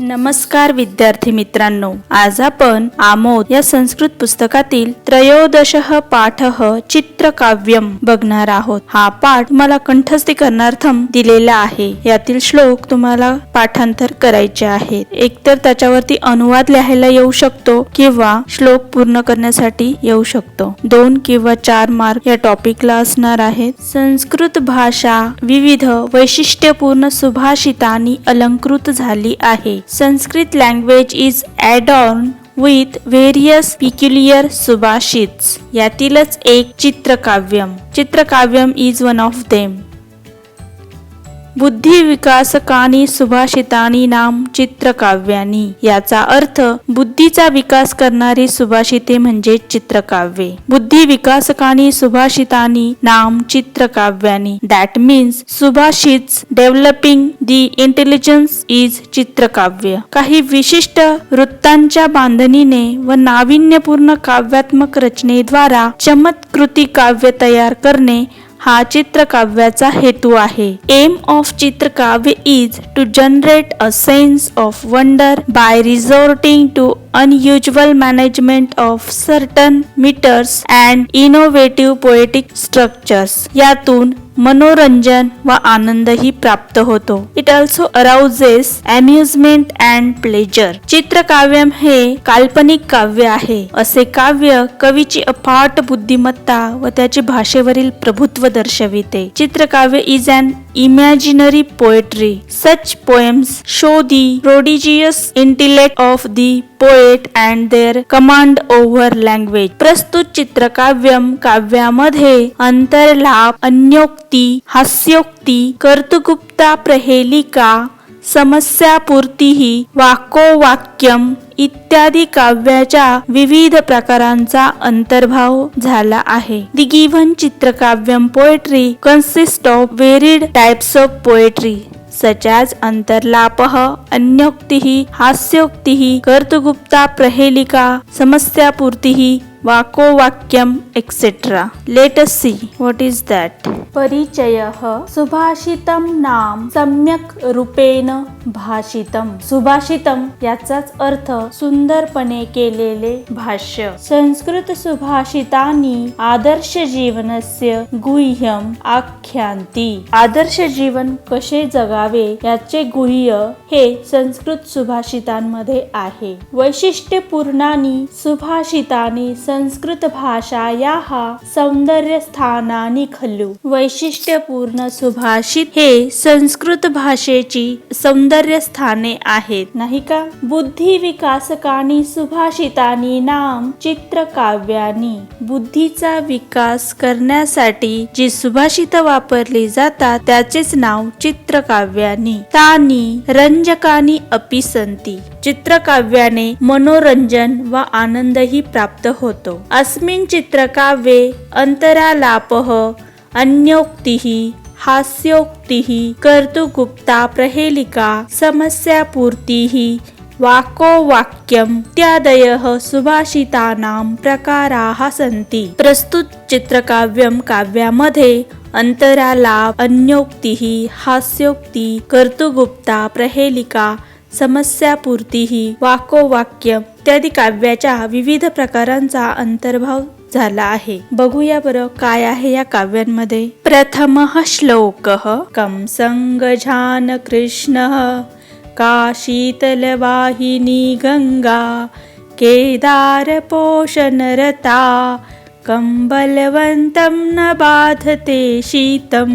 नमस्कार विद्यार्थी मित्रांनो, आज आपण आमोद या संस्कृत पुस्तकातील त्रयोदशः पाठः चित्रकाव्यम बघणार आहोत. हा पाठ तुम्हाला कंठस्थीकरणार्थम दिलेला आहे. यातील श्लोक तुम्हाला पाठांतर करायचे आहेत. एकतर त्याच्यावरती अनुवाद लिहायला येऊ शकतो किंवा श्लोक पूर्ण करण्यासाठी येऊ शकतो. 2 किंवा 4 मार्क या टॉपिकला असणार आहेत. संस्कृत भाषा विविध वैशिष्ट्यपूर्ण सुभाषितांनी अलंकृत झाली आहे. Sanskrit language is adorned with various peculiar subhashits. यातीलच एक चित्रकाव्यम is one of them. बुद्धी विकासकानी सुभाषितानी नाम चित्रकाव्यानी. याचा अर्थ बुद्धीचा विकास करणारी सुभाषिते म्हणजे चित्रकाव्ये. बुद्धी विकासकानी सुभाषितानी नाम चित्रकाव्यानी. दॅट मीन्स सुभाषित्स डेव्हलपिंग दी इंटेलिजन्स इज चित्रकाव्य. काही विशिष्ट वृत्तांच्या बांधणीने व नाविन्यपूर्ण काव्यात्मक रचनेद्वारा चमत्कृती काव्य तयार करणे हा चित्रकाव्याचा हेतू आहे. एम ऑफ चित्रकाव्य is to generate a sense of wonder by resorting to unusual management of certain meters and innovative poetic structures. यातून मनोरंजन व आनंदही प्राप्त होतो. It also arouses amusement and pleasure. चित्रकाव्यम हे काल्पनिक काव्य आहे. असे काव्य कवीची अफाट बुद्धिमत्ता व त्याची भाषेवरील प्रभुत्व दर्शविते. चित्रकाव्य is an imaginary poetry. Such poems show the prodigious intellect of the poet and their command over language. प्रस्तुत चित्रकाव्यम काव्यामध्ये अंतर्लाप, अन्योक्ती, हास्योक्ती, कर्तृगुप्ता, प्रहेलिका, समस्यापूर्तीही, वाक्यम इत्यादी काव्याच्या विविध प्रकारांचा अंतर्भाव झाला आहे. The given चित्रकाव्यम poetry consists of varied types of poetry such as अंतर्लापः, अन्योक्तिः, हास्योक्तिः, कर्तृगुप्ता, प्रहेलिका, समस्यापूर्तिः, वाक्यम etc. Let us see what is that. परिचयः सुभाषितम नाम सम्यक रूपेण भाषितम. सुभाषितम याचाच अर्थ सुंदरपणे केलेले भाष्य. संस्कृत सुभाषितांनी आदर्श जीवनस्य गुह्यम आख्यांती. आदर्श जीवन कसे जगावे याचे गुह्य हे संस्कृत सुभाषितांमध्ये आहे. वैशिष्ट्यपूर्णानी सुभाषितानी संस्कृत भाषायाः सौंदर्य स्थानानि खलु. वैशिष्ट्यपूर्ण सुभाषित हे संस्कृत भाषेची सौंदर्य स्थाने आहेत, नाही का? बुद्धी विकासकानी सुभाषितानी नाम चित्रकाव्यानी. बुद्धीचा विकास करण्यासाठी जी सुभाषित वापरली जातात त्याचेच नाव चित्रकाव्यानी. तानी रंजकानी अपि संती. चित्रकाव्याने मनोरंजन व आनंदही प्राप्त होतो. अस्मिन् चित्रकाव्ये अंतरालापः, अन्योक्तिः, हास्योक्तिः, कर्तृगुप्ता, प्रहेलिका, समस्यापूर्तिः, वाक्यम इत्यादयः सुभाषितानां प्रकाराः सन्ति. प्रस्तुत चित्रकाव्यम काव्यामध्ये अंतरालाप, अन्योक्तिः, हास्योक्ती, कर्तृगुप्ता, प्रहेलिका, समस्यापूर्तीः, वाक्यम इत्यादी काव्याच्या विविध प्रकारांचा अंतर्भाव झाला आहे. बघूया बरं काय आहे या काव्यांमध्ये. प्रथमः श्लोकः कंसंगजान कृष्णः का शीतलवाहिनी गंगा केदार पोषणरता कंबलवंतम न बाधते शीतम.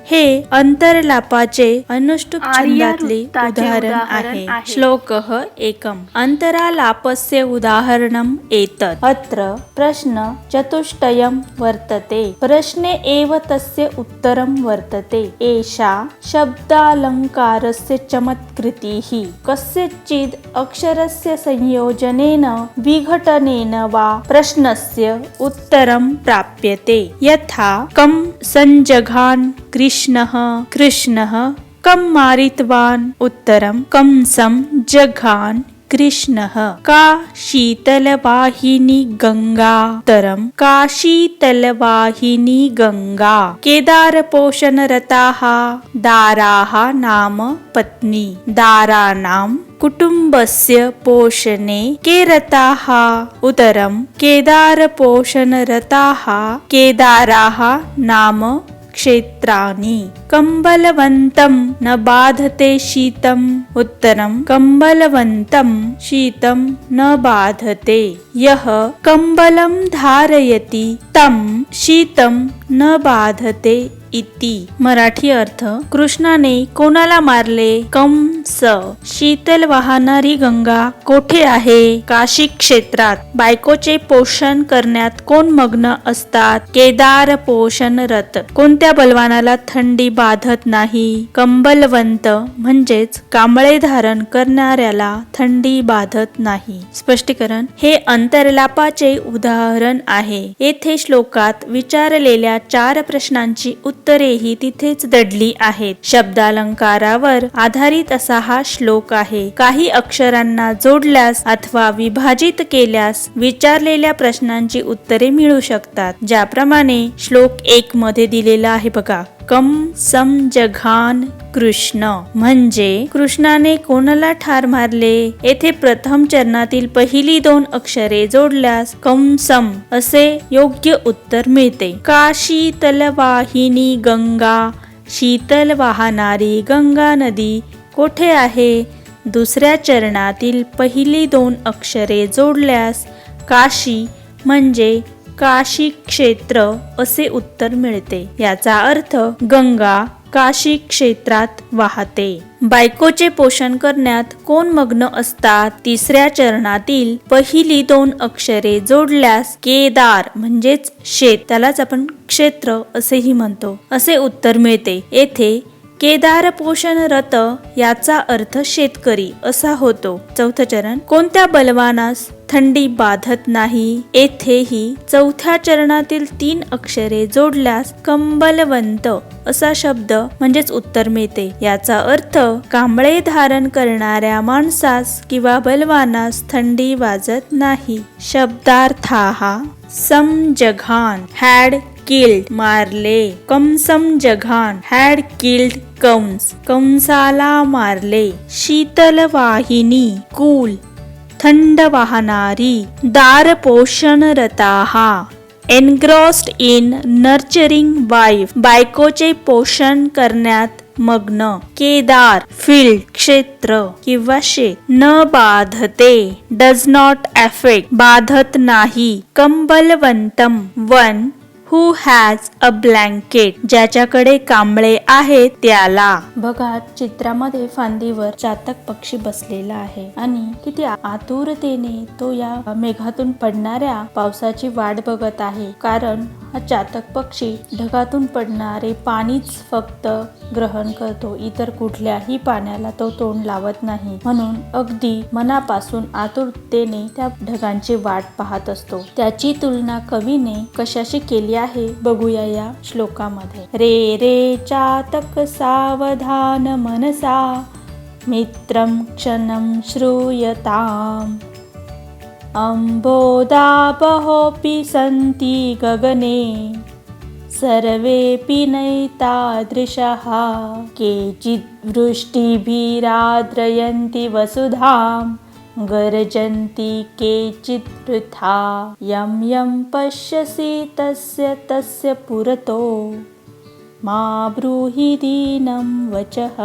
हे अंतरलापाचे अनुष्टुप छंदातले उदाहरण आहे. श्लोकः एकम. अंतरालापस्य उदाहरणम् एतत्. अत्र प्रश्न चतुष्टयं वर्तते. प्रश्ने एव तस्य उत्तरं वर्तते. एषा शब्दालंकारस्य चमत्कृतिः कस्यचिद् अक्षरस्य संयोजनेन विघटनेन वा प्रश्नस्य उत्तरं प्राप्यते. यथा कं संजघान कृष्णः कं मारितवान्. उत्तरं कंसं जघान कृष्णः. का शीतलवाहिनी गंगा. उत्तरं का शीतलवाहिनी गंगा. केदारपोषणरताः. दाराः नाम पत्नी. दाराणां कुटुंबस्य पोषणे के रताः उत्तरं केदारपोषणरताः केदाराः नाम क्षेत्राणि कंबलवन्तं न बाधते शीतम् उत्तरं कंबलवन्तं शीतं न बाधते यः कंबलं धारयति तं शीतं न बाधते इति। मराठी अर्थ कृष्णाने कोणाला मारले? कंस। शीतल वाहणारी गंगा कोठे आहे? काशी क्षेत्रात। बायकोचे पोषण करण्यात कोण मग्न असतात? केदार पोषण रत। कोणत्या बलवानाला थंडी बाधत नाही? कंबलवंत म्हणजेच कांबळे धारण करणाऱ्याला थंडी बाधत नाही। स्पष्टीकरण हे अंतर्लापाचे उदाहरण आहे। येथे श्लोकात विचारलेल्या 4 प्रश्नांची उत्तरेही तिथेच दडली आहेत। शब्दालंकारावर आधारित असा हा श्लोक आहे। काही अक्षरांना जोडल्यास अथवा विभाजित केल्यास विचारलेल्या प्रश्नांची उत्तरे मिळू शकतात। ज्याप्रमाणे श्लोक 1 मध्ये दिलेला आहे बघा, कम समजघान कृष्ण म्हणजे कृष्णाने कोणाला ठार मारले? येथे प्रथम चरणातील पहिली 2 अक्षरे जोडल्यास कंसम असे योग्य उत्तर मिळते। का शीतलवाहिनी गंगा, शीतल वाहणारी गंगा नदी कोठे आहे? दुसऱ्या चरणातील पहिली 2 अक्षरे जोडल्यास काशी म्हणजे काशी क्षेत्र असे उत्तर मिळते। याचा अर्थ गंगा काशी क्षेत्रात वाहते। बायकोचे पोषण करण्यात कोण मग्न असतात? तिसऱ्या चरणातील पहिली 2 अक्षरे जोडल्यास केदार म्हणजेच शेत, त्यालाच आपण क्षेत्र असेही म्हणतो, असे उत्तर मिळते। येथे केदार पोषण रत याचा अर्थ शेतकरी असा होतो। चौथं चरण कोणत्या बलवानास थंडी बाधत नाही? येथेही चौथ्या चरणातील 3 अक्षरे जोडल्यास कंबलवंत असा शब्द म्हणजेच उत्तर मिळते। याचा अर्थ कांबळे धारण करणाऱ्या माणसास किंवा बलवानास थंडी वाजत नाही। शब्दार्थाः समजघान हॅड किल्ड मारले, कंसमजघान हॅड किल्ड कंस कंसाला मारले। शीतलवाहिनी कूल थंड वाहणारी, दार पोषणरताः एनग्रॉस्ड इन नर्चरिंग वाईफ बायकोचे पोषण करण्यात मग्न, केदार फील्ड क्षेत्र किंवा शेत, न बाधते डज नॉट अफेक्ट बाधत नाही, कंबलवंतम one who has a blanket ज्याच्याकडे कांबळे आहेत त्याला। बघा चित्रामध्ये फांदीवर चातक पक्षी बसलेला आहे आणि किती आतुरतेने तो या मेघातून पडणाऱ्या पावसाची वाट बघत आहे। कारण हा चातक पक्षी ढगातून पडणारे पाणीच फक्त ग्रहण करतो, इतर कुठल्याही पाण्याला तो तोंड लावत नाही। म्हणून अगदी मनापासून आतुरतेने त्या ढगांची वाट पाहत असतो। त्याची तुलना कवीने कशाशी केली आहे बघूया या श्लोकामध्ये। रे रे चातक सावधान मनसा मित्रं क्षणं श्रूयताम् अंबोदापहोऽपि सन्ति गगने सर्वेऽपि नैतादृशः केचिद् वृष्टिभिराद्रयन्ति वसुधां गर्जन्ति केचित् वृथा यं यं पश्यसि तस्य तस्य पुरतो मा ब्रूहि दीनं वचः।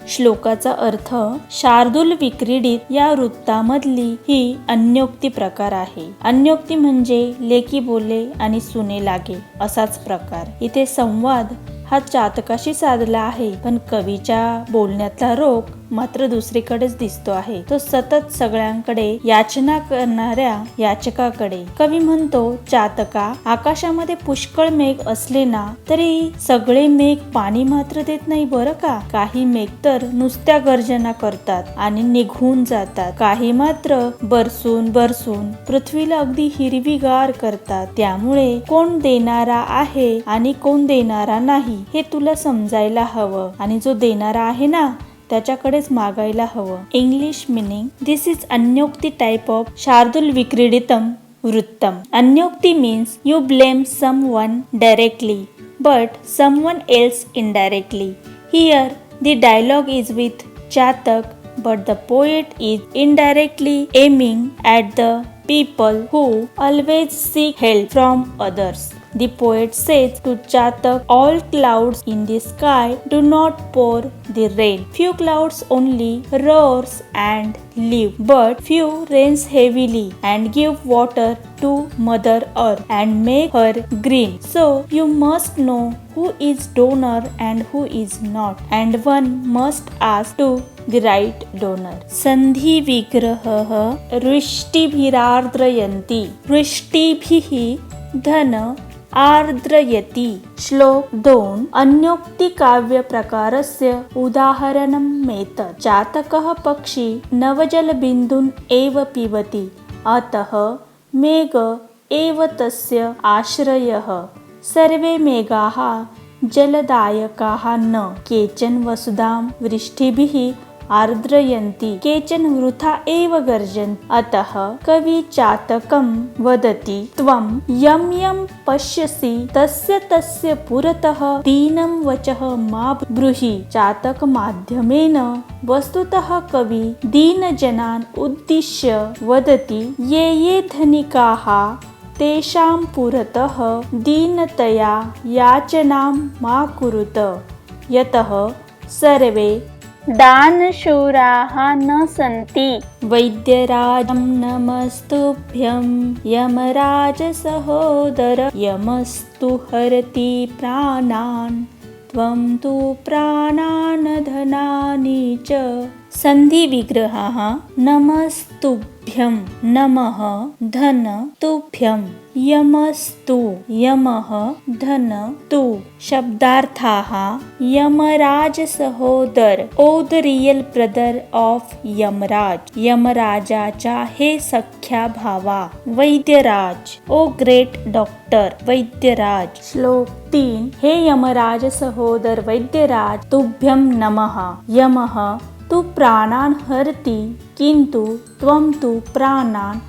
श्लोकाचा अर्थ शार्दूल विक्रीडित या वृत्तामधली ही अन्योक्ती प्रकार आहे। अन्योक्ती म्हणजे लेकी बोले आणि सुने लागे असाच प्रकार। इथे संवाद हा चातकाशी साधला आहे, पण कवीच्या बोलण्यातला रोख मात्र दुसरीकडेच दिसतो आहे। तो सतत सगळ्यांकडे याचना करणाऱ्या याचकाकडे। कवी म्हणतो, चातका आकाशामध्ये पुष्कळ मेघ असले ना तरी सगळे मेघ पाणी मात्र देत नाही बरं का। काही मेघ तर नुसत्या गर्जना करतात आणि निघून जातात, काही मात्र बरसून बरसून पृथ्वीला अगदी हिरवीगार करतात। त्यामुळे कोण देणारा आहे आणि कोण देणारा नाही हे तुला समजायला हवं, आणि जो देणारा आहे ना त्याच्याकडेच मागायला हवं। इंग्लिश मीनिंग दिस इज अन्योक्ती टाइप ऑफ शार्दूल विक्रीडितम वृत्तम। अन्योक्ती means you blame someone directly but someone else indirectly. Here the dialogue is with Chatak but the poet is indirectly aiming at the people who always seek help from others. The poet says to Chatak, all clouds in the sky do not pour the rain. Few clouds only roars and leave, but few rains heavily and give water to Mother Earth and make her green. So you must know who is donor and who is not, and one must ask to the right donor. संधि विग्रहः वृष्टिभिरार्द्रयन्ति वृष्टिभिः धन आर्द्रयति. श्लोक 2. अन्योक्ति काव्य प्रकारस्य उदाहरणम् एतत्. चातकः पक्षी नवजलबिन्दून् एव पिबति, अतः मेघ एव तस्य आश्रयः. सर्वे मेघाः जलदायकाः न. केचन वसुधां वृष्टिभिः आर्द्रयन्ति, केचन वृथा एव गर्जन्ति. अतः कवि चातकं वदति, त्वं यं यं पश्यसि तस्य तस्य पुरतः दीनं वचः मा ब्रूहि. चातक माध्यमेन वस्तुतः कवि दीनजनान् उद्दिश्य वदति, ये ये धनिकाः तेषां पुरतः दीनतया याचनां मा कुरुत, यतः सर्वे दानशूराः न सन्ति. वैद्यराजं नमस्तुभ्यं यमराज सहोदर. यमस्तु हरति प्राणान्, त्वं तु प्राणान् धनानि च. संधि विग्रहः नमस्तुभ्यं. नमः धन तुभ्यं. यमस्तु यमः धन तु. शब्दार्थाः यमराज सहोदर, O the real brother of Yamraj, यमराजाचा हे सख्या भावा. वैद्यराज, ओ ग्रेट डॉक्टर वैद्यराज. श्लोक 3. हे यमराज सहोदर वैद्यराज, तुभ्यं नमः. यमः तु प्राणान् हरति, किन्तु त्वं तु प्राणान्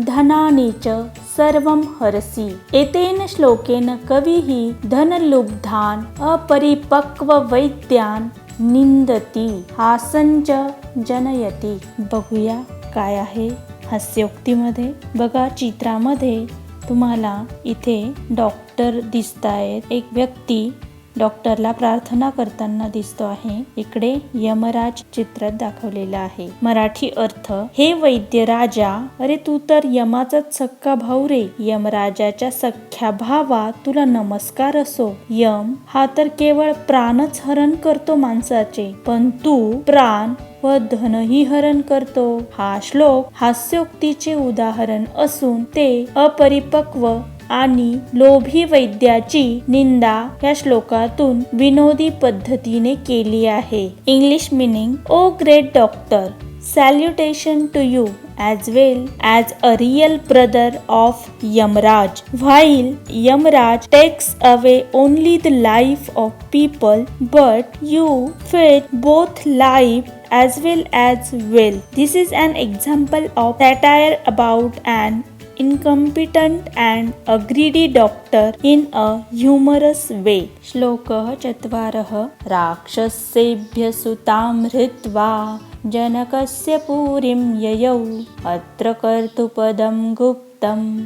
धनानि च सर्वं हरसि. एतेन श्लोकेन कविः धनलुब्धान् अपरिपक्ववैद्यान् निंदति, हास्यञ्च जनयति. बघूया काय आहे हास्योक्तीमध्ये. बघा चित्रामध्ये तुम्हाला इथे डॉक्टर दिसतायत. एक व्यक्ती डॉक्टरला प्रार्थना करताना दिसतो आहे. इकडे यमराज चित्रात दाखवलेला आहे. मराठी अर्थ, हे वैद्य राजा, अरे तू तर यमाचाच सख्खा भाऊ रे. यमराजाच्या सख्ख्या भावा तुला नमस्कार असो. यम हा तर केवळ प्राणच हरण करतो माणसाचे, पण तू प्राण व धनही हरण करतो. हा श्लोक हास्योक्तीचे उदाहरण असून ते अपरिपक्व आणि लोभी वैद्याची निंदा या श्लोकातून विनोदी पद्धतीने केली आहे. English meaning, O great doctor, salutation to you as well as a real brother of Yamraj. While Yamraj takes away only the life of people, but you feed both life as well as well. This is an example of satire about an incompetent and a greedy doctor in a humorous way. श्लोकः 4. राक्षसेभ्य सुतां हृत्वा जनकस्य पुरीं ययौ, अत्र कर्तुपदं गुप्तं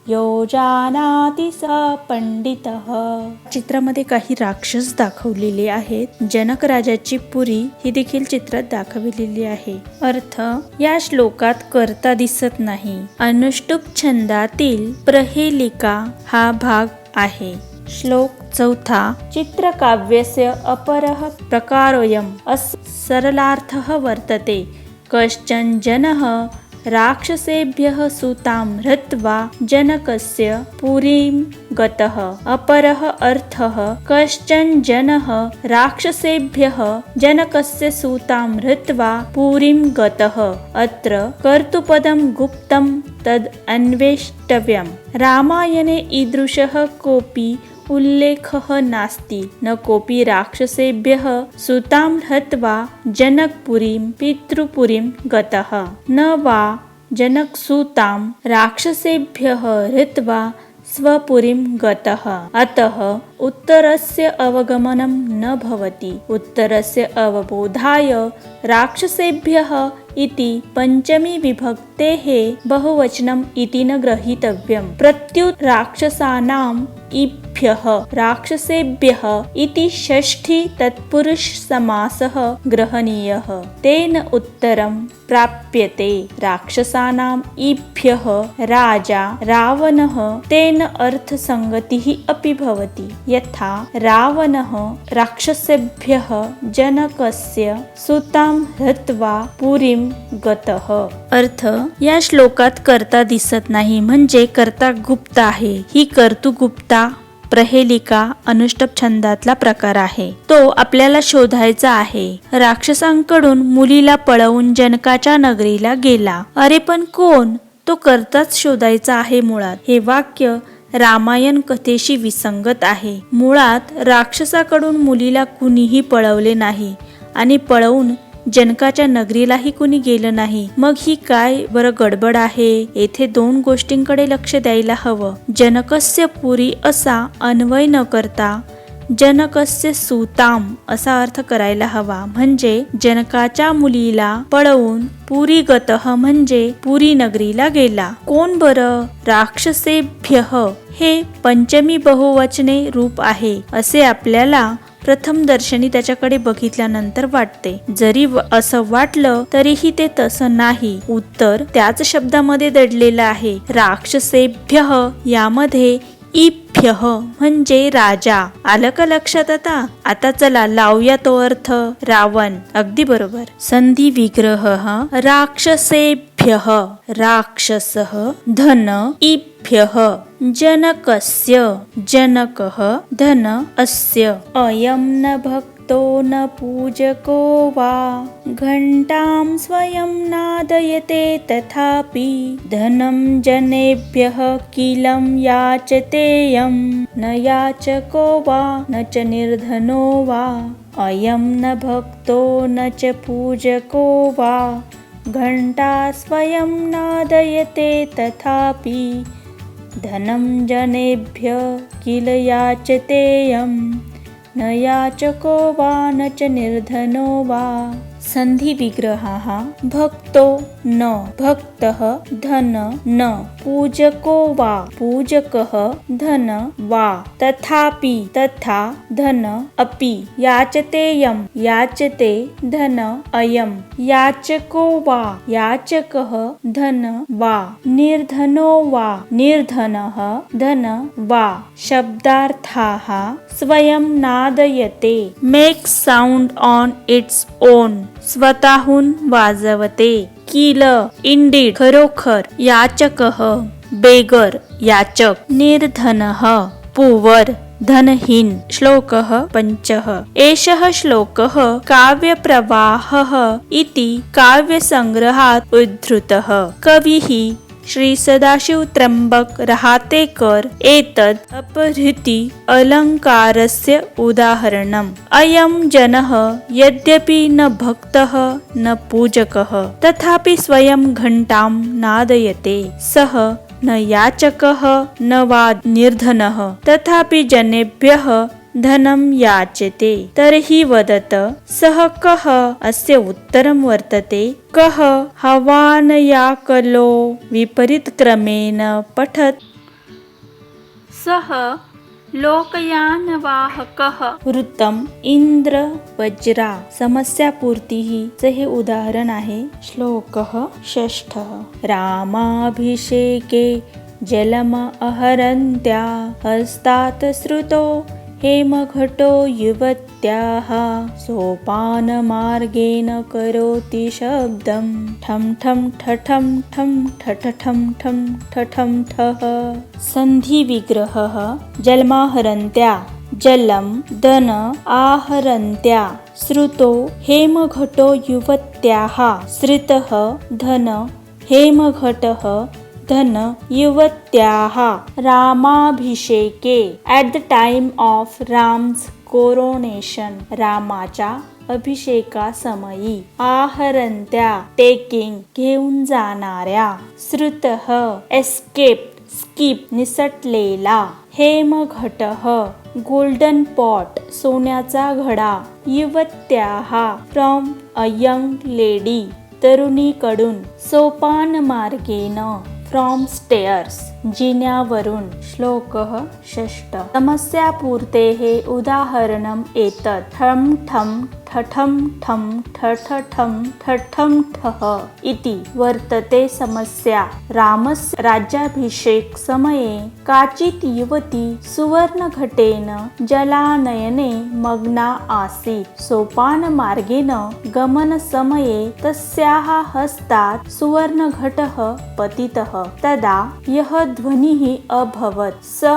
यो जानाति स पंडितः. चित्रामध्ये काही राक्षस दाखवलेले आहेत. जनक राजाची पुरी ही देखील चित्रात दाखवलेली आहे. अर्थ, या श्लोकात कर्ता दिसत नाही. अनुष्टुप छंदातील प्रहेलिका हा भाग आहे. श्लोक 4. चित्रकाव्यस्य अपरः प्रकारोऽयम् सरलार्थः वर्तते. कश्चन जनः राक्षसेभ्यः सुतां हृत्वा जनकस्य पुरीं गतः. अपरः अर्थः, कश्चन जनः राक्षसेभ्यः जनकस्य सुतां हृत्वा पुरीं गतः. अत्र कर्तुपदं गुप्तं तद् अन्वेष्टव्यम्. रामायणे ईदृशः कोऽपि उल्लेखः नास्ति. न कोऽपि राक्षसेभ्यः सुतां हत्वा जनकपुरीं पितृपुरीं गतः, न वा जनकसुतां राक्षसेभ्यः हृत्वा स्वपुरीं गतः अतः उत्तरस्य अवगमनं न भवति। उत्तरस्य अवबोधाय राक्षसेभ्यः इति पंचमी विभक्तेः बहुवचनम् इति न ग्रहीतव्यम्। प्रत्युत राक्षसानाम् इभ्यः राक्षसेभ्यः इति षष्ठी तत्पुरुष समासः ग्रहणीयः। तेन उत्तरं प्राप्यते। राक्षसानाम् इभ्यः राजा रावणः तेन अर्थसंगतिः अपि भवति। यथा रावणः राक्षसेभ्यः जनकस्य सुतां हत्वा पुरीं गतः। अर्थ या श्लोकात कर्ता दिसत नाही, म्हणजे कर्ता गुप्त आहे। ही कर्तृ गुप्ता प्रहेलिका अनुष्टुप छंदातला प्रकार आहे, तो आपल्याला शोधायचा आहे। राक्षसांकडून मुलीला पळवून जनकाच्या नगरीला गेला। अरे पण कोण? तो कर्ताच शोधायचा आहे मुळात। हे वाक्य रामायण कथेशी विसंगत आहे। मुळात राक्षसाकडून मुलीला कुणीही पळवले नाही आणि पळवून जनकाच्या नगरीलाही कुणी गेलं नाही। मग ही काय बरं गडबड आहे? येथे दोन गोष्टींकडे लक्ष द्यायला हवं। जनकस्य पुरी असा अन्वय न करता जनकस्य सुताम असा अर्थ करायला हवा। म्हणजे जनकाच्या मुलीला पळवून पुरी गतः म्हणजे पुरी नगरीला गेला। कोण बरं? राक्षसेभ्यः हे पंचमी बहुवचने रूप आहे असे आपल्याला प्रथम दर्शनी त्याच्याकडे बघितल्यानंतर वाटते। जरी असं वाटलं तरीही ते तसं नाही। उत्तर त्याच शब्दामध्ये दडलेलं आहे। राक्षसेभ्यः यामध्ये इभ्यः म्हणजे राजा। आलं का लक्षात आता? आता चला लावूया तो अर्थ रावण। अगदी बरोबर। संधी विग्रह राक्षसेभ्यः राक्षसः धन इभ्यः जनकस्य जनकः धन अस्य अयं न भक्तो न पूजको वा घंटां स्वयं नादयते तथापि धनं जनेभ्यः किलं याचतेयं न याचको वा न च निर्धनो वा अयं न भक्तो न च पूजको वा घंटा स्वयं नादयते तथापि धनं जनेभ्य किल याचतेयं न याचको वा न च निर्धनो वा। संधि विग्रहाः भक्तो न भक्तः धन न पूजको वा पूजकः धन वा तथापि तथा धन अपि याचतेयं याचते धन अयं याचको वा याचकः धन वा निर्धनो वा निर्धनः धन वा। शब्दार्थाः स्वयं नादयते make sound on its own स्वतःहून वाजवते। किल इंडीड खरोखर याचकः बेगर याचक निर्धनः पुवर धनहीन। श्लोकः पंचः एषः श्लोकः काव्यप्रवाहः इति काव्यसंग्रहात् उद्धृतः। कविः श्री सदाशिव त्र्यंबक रहातेकर एतद् अपहृति अलंकारस्य उदाहरणम्। अयं जनः यद्यपि न भक्तः न पूजकः तथापि स्वयं घंटां नादयते। सः न याचकः न वा निर्धनः तथापि जनेभ्यः धनं याचते। तर्हि वदत सः कः? अस्य उत्तरं वर्तते कः हवानयाकलो विपरीतक्रमेण पठत् सः लोकयानवाहकः वृत्तम इंद्र वज्रा। समस्यापूर्तीः चे हे उदाहरण आहे। श्लोकः षष्ठः रामाभिषेके जलम अहरन्त्या हस्तात् श्रुतो हेमघटो युवत्याः सोपानमार्गेण करोति शब्दं ठं ठं ठठं ठं ठठठं ठं ठठं ठः। संधि विग्रहः जलमाहरन्त्या जलं धन आहरन्त्या श्रुतो हेमघटो युवत्याः श्रितः धन हेमघटः धन युवत्याः। रामाभिषेके at the time of Ram's coronation रामाच्या अभिषेकासमयी आहरंत्या टेकिंग घेऊन जाणाऱ्या श्रुतः escaped स्किप निसटलेला, हेमघटः गोल्डन पॉट सोन्याचा घडा, युवत्याः फ्रॉम अ यंग लेडी तरुणीकडून, सोपान मार्गेन फ्रॉम स्टेअर्स जिन्यावरून. श्लोकः षष्ठ. समस्यापूर्तेः उदाहरणम् एतत्. ठं ठं ठठं ठं ठठठं ठठं ठः इति वर्तते समस्या. रामस्य राज्याभिषेक समये काचित् युवती सुवर्णघटेन जलानयने मग्ना आसीत्. सोपानमार्गेन गमनसमये तस्याः हस्तात् सुवर्णघटः पतितः. तदा यः ध्वनिः अभवत् स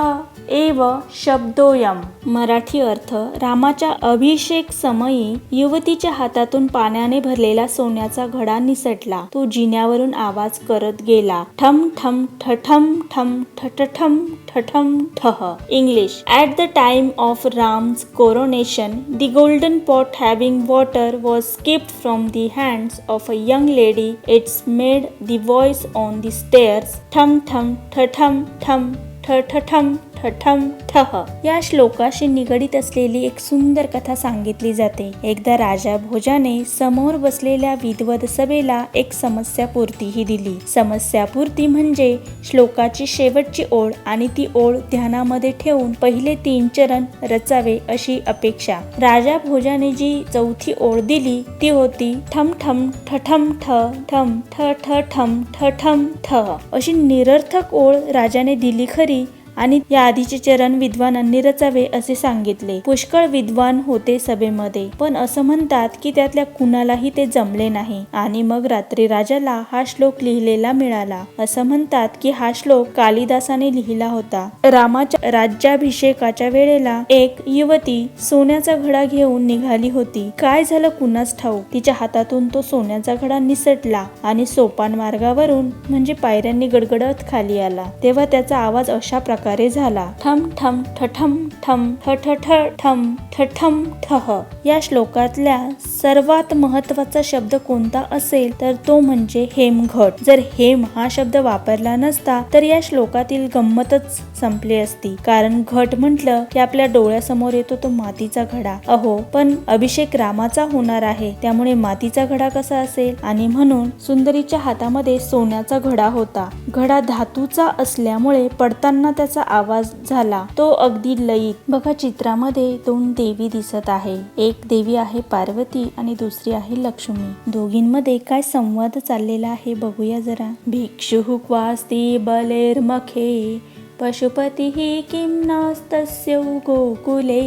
एव शब्दोऽयम्. मराठी अर्थ. रामाच्या अभिषेक समयी युवतीच्या हातातून पाण्याने भरलेला सोन्याचा घडा निसटला. तो जिन्यावरून आवाज करत गेला. ठम ठम ठठम ठम ठठठम ठठम ठह. English. At the time of Ram's coronation, the golden pot having water was skipped from the hands of a young lady. Its made the voice on the stairs ठम ठम ठठम ठम ठठठम ठठम ठह. या श्लोकाशी निगडीत असलेली एक सुंदर कथा सांगितली जाते. एकदा राजा भोजाने समोर बसलेल्या विद्वद सभेला एक समस्यापूर्तीही दिली. समस्यापूर्ती म्हणजे श्लोकाची शेवटची ओळ आणि ती ओळ ध्यानामध्ये ठेवून पहिले 3 चरण रचावे अशी अपेक्षा. राजा भोजाने जी चौथी ओळ दिली ती होती ठम ठम ठठम ठ ठम ठ ठ ठम ठठम ठ. अशी निरर्थक ओळ राजाने दिली खरी, आणि या आधीचे चरण विद्वानांनी रचावे असे सांगितले. पुष्कळ विद्वान होते सभेमध्ये, पण असं म्हणतात की त्यातल्या कुणालाही ते जमले नाही. आणि मग रात्री राजाला हा श्लोक लिहिलेला मिळाला. असं म्हणतात की हा श्लोक कालिदासाने लिहिला होता. रामाच्या राज्याभिषेकाच्या वेळेला एक युवती सोन्याचा घडा घेऊन निघाली होती. काय झालं कुणास ठाऊक, तिच्या हातातून तो सोन्याचा घडा निसटला आणि सोपान मार्गावरून म्हणजे पायऱ्यांनी गडगडत खाली आला. तेव्हा त्याचा आवाज अशा प्रकारे झाला. ठम ठम ठठम ठम ठठठ ठम ठठम ठह. या श्लोकातल्या सर्वात महत्वाचा शब्द कोणता असेल तर तो म्हणजे हेमघट. जर हेम हा शब्द वापरला नसता तर या श्लोकातील गंमतच संपली असती. कारण घट म्हटलं की आपल्या डोळ्यासमोर येतो तो मातीचा घडा. अहो, पण अभिषेक रामाचा होणार आहे, त्यामुळे मातीचा घडा कसा असेल? आणि म्हणून सुंदरीच्या हातामध्ये सोन्याचा घडा होता. घडा धातूचा असल्यामुळे पडताना त्याचा आवाज झाला तो अगदी लयीत. बघा, चित्रामध्ये 2 देवी दिसत आहे. एक देवी आहे पार्वती आणि दुसरी आहे लक्ष्मी. दोघींमध्ये काय संवाद चाललेला आहे बघूया जरा. भिक्षुः क्वास्ति बलेर्मखे पशुपतिः किं नास्तस्य गोकुले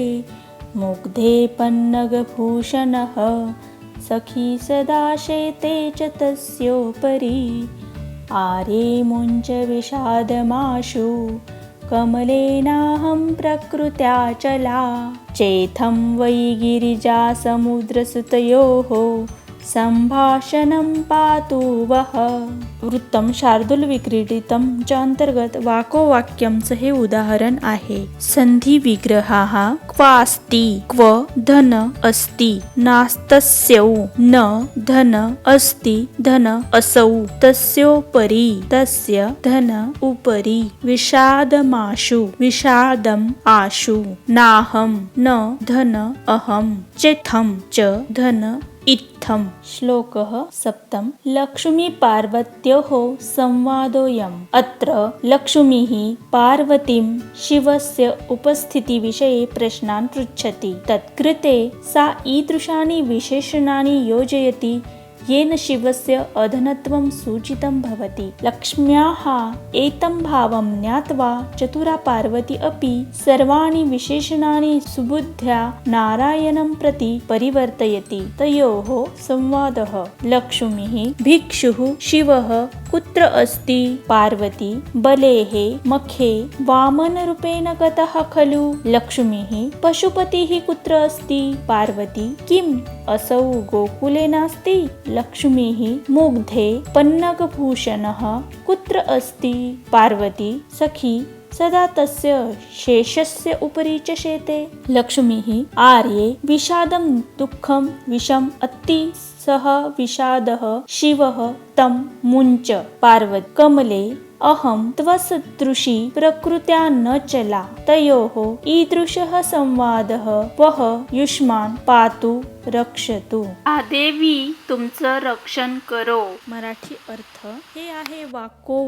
मुग्धे पन्नगभूषणः सखी सदा शेते च तस्योपरि आरे मुञ्च विषादमाशु कमलेनाहं प्रकृत्याचला चेथं वै गिरिजा समुद्रसुतयोः संभाषणं पातु वः. वृत्तम शार्दूल विक्रीडितम च्या अंतर्गत वाको वाक्यमचं हे उदाहरण आहे. संधी विग्रहाः क्वास्ति क्व धन अस्ति नास्तस्यौ न धन अस्ति धन असौ तस्योपरि तस्य धन उपरि विषादमाशु विषादम आशु नाहं न धन अहं चेथं च धन इत्थम. श्लोकः सप्तम. लक्ष्मी पार्वत्योः संवादोऽयम्. अत्र लक्ष्मीः पार्वतीं शिवस्य उपस्थितिविषये प्रश्नान् पृच्छति. तत्कृते सा ईदृशानि विशेषणानि योजयति येन शिवस्य अधनत्वं सूचितं भवति. लक्ष्म्याः एतं भावं ज्ञात्वा चतुरा पार्वती अपि सर्वाणि विशेषणानि सुबुद्ध्या नारायणं प्रति परिवर्तयति. तयोः संवादः. लक्ष्मीः भिक्षुः शिवः कुत्र अस्ति? पार्वती बलेः मखे वामनरूपेण गतः खलु? लक्ष्मीः पशुपतिः कुत्र अस्ति? पार्वती किम् असौ गोकुले नास्ति? लक्ष्मीः मुग्धे पन्नगभूषणः कुत्र अस्ति? पार्वती सखी सदा तस्य शेषस्य उपरि च शेते. लक्ष्मीः आर्ये विषादं दुःखं विषम् अत्ति सह विषादः शिवः तं मुञ्च. पार्वती कमले अहं त्वसदृशी प्रकृत्या न चला तयोः ईदृशः संवादः वह युष्मान् पातु रक्षतु. देवी तुमचं रक्षण करो. मराठी अर्थ हे आहे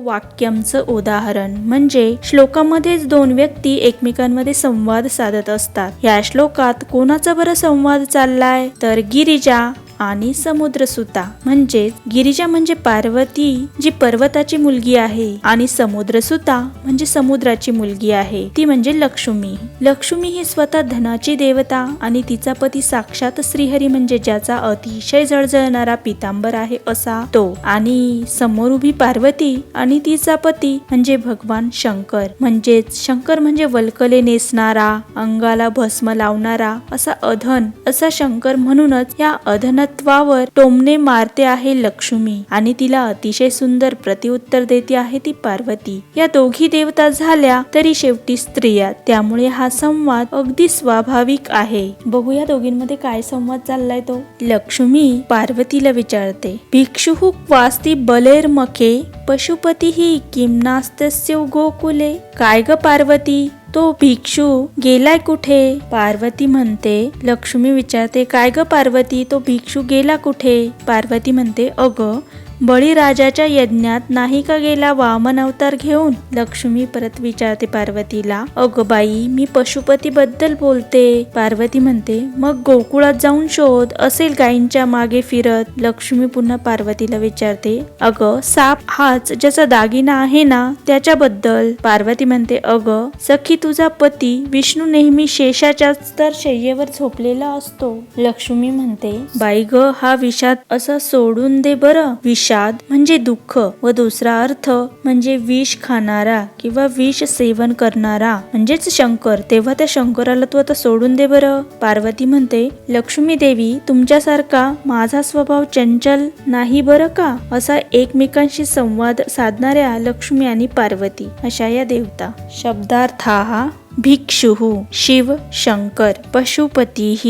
वाक्यांचं उदाहरण. म्हणजे श्लोकामध्येच दोन व्यक्ती एकमेकांमध्ये संवाद साधत असतात. या श्लोकात कोणाचा बरं संवाद चाललाय तर गिरिजा आणि समुद्रसुता. म्हणजे गिरिजा म्हणजे पार्वती जी पर्वताची मुलगी आहे आणि समुद्रसुता म्हणजे समुद्राची मुलगी आहे ती म्हणजे लक्ष्मी. लक्ष्मी ही स्वतः धनाची देवता आणि तिचा पती साक्षात श्रीहरी म्हणजे ज्याचा अतिशय जळजळणारा पितांबर आहे असा तो. आणि समोर उभी पार्वती आणि तिचा पती म्हणजे भगवान शंकर. म्हणजेच शंकर म्हणजे वल्कले नेसणारा, अंगाला भस्म लावणारा असा अधन असा शंकर. म्हणूनच या अधनत्वावर टोमणे मारते आहे लक्ष्मी आणि तिला अतिशय सुंदर प्रत्युत्तर देते आहे ती पार्वती. या दोघी देवता झाल्या तरी शेवटी स्त्रिया, त्यामुळे हा संवाद अगदी स्वाभाविक आहे. बघूया दोघींमध्ये काय संवाद चाललाय तो. लक्ष्मी पार्वतीला विचारते, भिक्षुः क्वास्ति बलेर्मखे पशुपतीही किं नास्तस्य गोकुले. काय ग पार्वती, तो भिक्षू गेलाय कुठे? पार्वती म्हणते, लक्ष्मी विचारते, काय ग पार्वती, तो भिक्षू गेला कुठे? पार्वती म्हणते, अगं बळीराजाच्या यज्ञात नाही का गेला वामन अवतार घेऊन? लक्ष्मी परत विचारते पार्वतीला, अगं बाई मी पशुपती बद्दल बोलते. पार्वती म्हणते, मग गोकुळात जाऊन शोध, असेल गायींच्या मागे फिरत. लक्ष्मी पुन्हा पार्वतीला विचारते, अगं साप हाच ज्याचा दागिना आहे ना त्याच्याबद्दल. पार्वती म्हणते, अगं सखी तुझा पती विष्णू नेहमी शेषाच्याच तर शय्येवर झोपलेला असतो. लक्ष्मी म्हणते, बाई ग हा विषाद असा सोडून दे बरं. विषाद म्हणजे दुःख व दुसरा अर्थ म्हणजे विष खाणारा किंवा विष सेवन करणारा म्हणजेच शंकर. तेव्हा त्या शंकराला तू आता सोडून दे बरं. पार्वती म्हणते, लक्ष्मी देवी तुमच्यासारखा माझा स्वभाव चंचल नाही बरं का. असा एकमेकांशी संवाद साधणाऱ्या लक्ष्मी आणि पार्वती अशा या देवता. शब्दार्थाः भिक्षुः शिव शंकर, पशुपतीः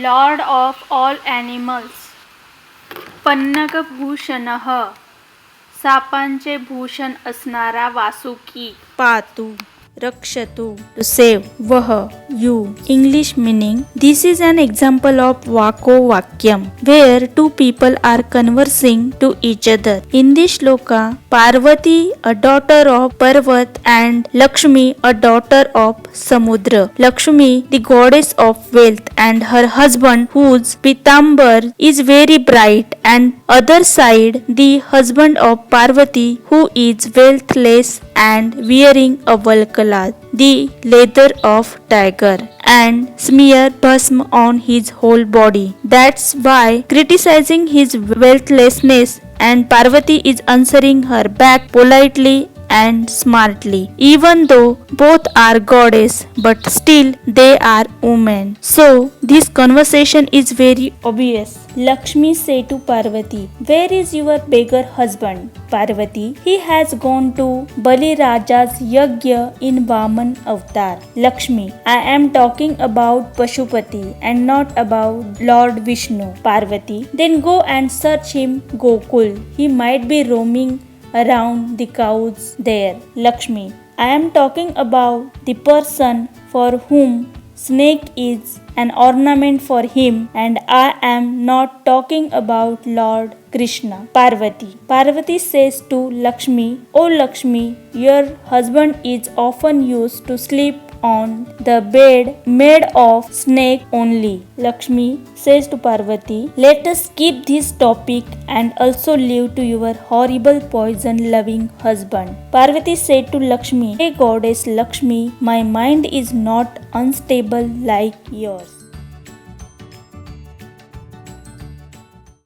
लॉर्ड ऑफ ऑल ॲनिमल्स, पन्नगभूषणः सापांचे भूषण असणारा वासुकी, पातु रक्षतु to save, वह you. English meaning, this is an example of Vako Vakyam where two people are conversing to each other. In this shloka, Parvati, a daughter of Parvat, and Lakshmi, a daughter of Samudra. Lakshmi, the goddess of wealth, and her husband whose pitambar is very bright, and other side the husband of Parvati who is wealthless and wearing a valkalad, the leather of tiger, and smear bhasm on his whole body. That's why criticizing his wealthlessness, and Parvati is answering her back politely and smartly. Even though both are goddess, but still they are women. So this conversation is very obvious. Lakshmi said to Parvati, where is your beggar husband? Parvati, he has gone to Bali Raja's yajna in Vaman avatar. Lakshmi, I am talking about Pashupati and not about Lord Vishnu. Parvati, then go and search him Gokul. He might be roaming around the cows there. Lakshmi, I am talking about the person for whom snake is an ornament for him, and I am not talking about Lord Krishna. Parvati says to Lakshmi, O Lakshmi, your husband is often used to sleep on the bed made of snake only. Lakshmi says to Parvati, let us skip this topic and also leave to your horrible poison loving husband. Parvati said to Lakshmi, hey goddess Lakshmi, my mind is not unstable like yours.